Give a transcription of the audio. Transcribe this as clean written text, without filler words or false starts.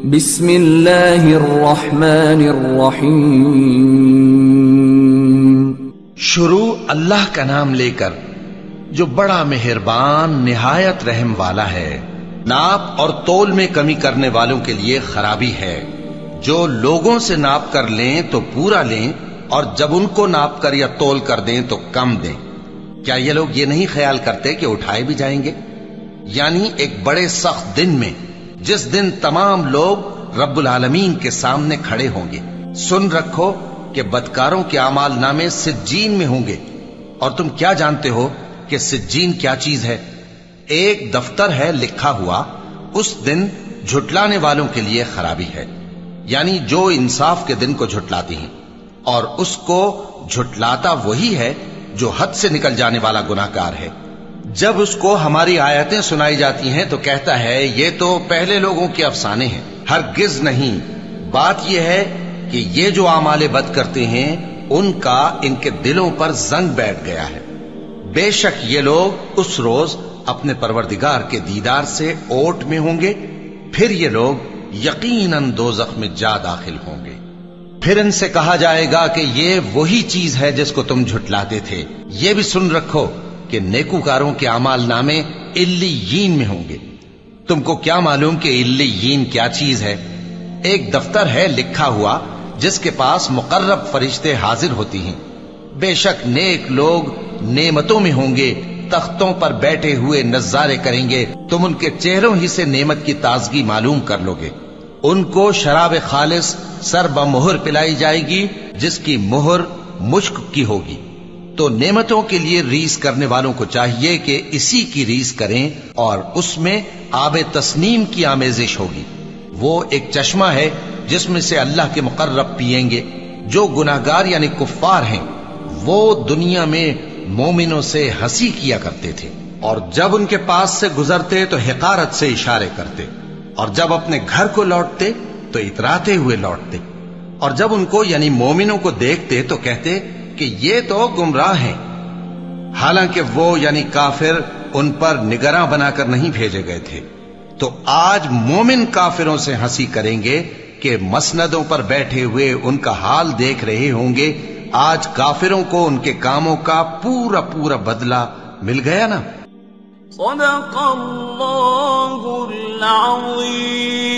بسم اللہ الرحمن الرحیم. شروع اللہ کا نام لے کر جو بڑا مہربان نہایت رحم والا ہے. ناپ اور تول میں کمی کرنے والوں کے لیے خرابی ہے. جو لوگوں سے ناپ کر لیں تو پورا لیں، اور جب ان کو ناپ کر یا تول کر دیں تو کم دیں. کیا یہ لوگ یہ نہیں خیال کرتے کہ اٹھائے بھی جائیں گے؟ یعنی ایک بڑے سخت دن میں، جس دن تمام لوگ رب العالمین کے سامنے کھڑے ہوں گے. سن رکھو کہ بدکاروں کے اعمال نامے سجین میں ہوں گے. اور تم کیا جانتے ہو کہ سجین کیا چیز ہے؟ ایک دفتر ہے لکھا ہوا. اس دن جھٹلانے والوں کے لیے خرابی ہے، یعنی جو انصاف کے دن کو جھٹلاتی ہیں. اور اس کو جھٹلاتا وہی ہے جو حد سے نکل جانے والا گناہگار ہے. جب اس کو ہماری آیتیں سنائی جاتی ہیں تو کہتا ہے یہ تو پہلے لوگوں کے افسانے ہیں. ہرگز نہیں. بات یہ ہے کہ یہ جو اعمال بد کرتے ہیں ان کا ان کے دلوں پر زنگ بیٹھ گیا ہے. بے شک یہ لوگ اس روز اپنے پروردگار کے دیدار سے اوٹ میں ہوں گے. پھر یہ لوگ یقیناً دوزخ میں جا داخل ہوں گے. پھر ان سے کہا جائے گا کہ یہ وہی چیز ہے جس کو تم جھٹلاتے تھے. یہ بھی سن رکھو کہ نیکوکاروں کے اعمال نامے علیین میں ہوں گے. تم کو کیا معلوم کہ علیین کیا چیز ہے؟ ایک دفتر ہے لکھا ہوا جس کے پاس مقرب فرشتے حاضر ہوتی ہیں. بے شک نیک لوگ نعمتوں میں ہوں گے، تختوں پر بیٹھے ہوئے نظارے کریں گے. تم ان کے چہروں ہی سے نعمت کی تازگی معلوم کر لو گے. ان کو شراب خالص سر بمہر پلائی جائے گی جس کی مہر مشک کی ہوگی. تو نعمتوں کے لیے ریس کرنے والوں کو چاہیے کہ اسی کی ریس کریں، اور اس میں آب تسنیم کی آمیزش ہوگی. وہ ایک چشمہ ہے جس میں سے اللہ کے مقرب پیئیں گے. جو گناہگار یعنی کفار ہیں وہ دنیا میں مومنوں سے ہنسی کیا کرتے تھے، اور جب ان کے پاس سے گزرتے تو حقارت سے اشارے کرتے، اور جب اپنے گھر کو لوٹتے تو اتراتے ہوئے لوٹتے. اور جب ان کو یعنی مومنوں کو دیکھتے تو کہتے کہ یہ تو گمراہ ہیں، حالانکہ وہ یعنی کافر ان پر نگراں بنا کر نہیں بھیجے گئے تھے. تو آج مومن کافروں سے ہنسی کریں گے کہ مسندوں پر بیٹھے ہوئے ان کا حال دیکھ رہے ہوں گے. آج کافروں کو ان کے کاموں کا پورا پورا بدلہ مل گیا نا. صدق اللہ العظیم.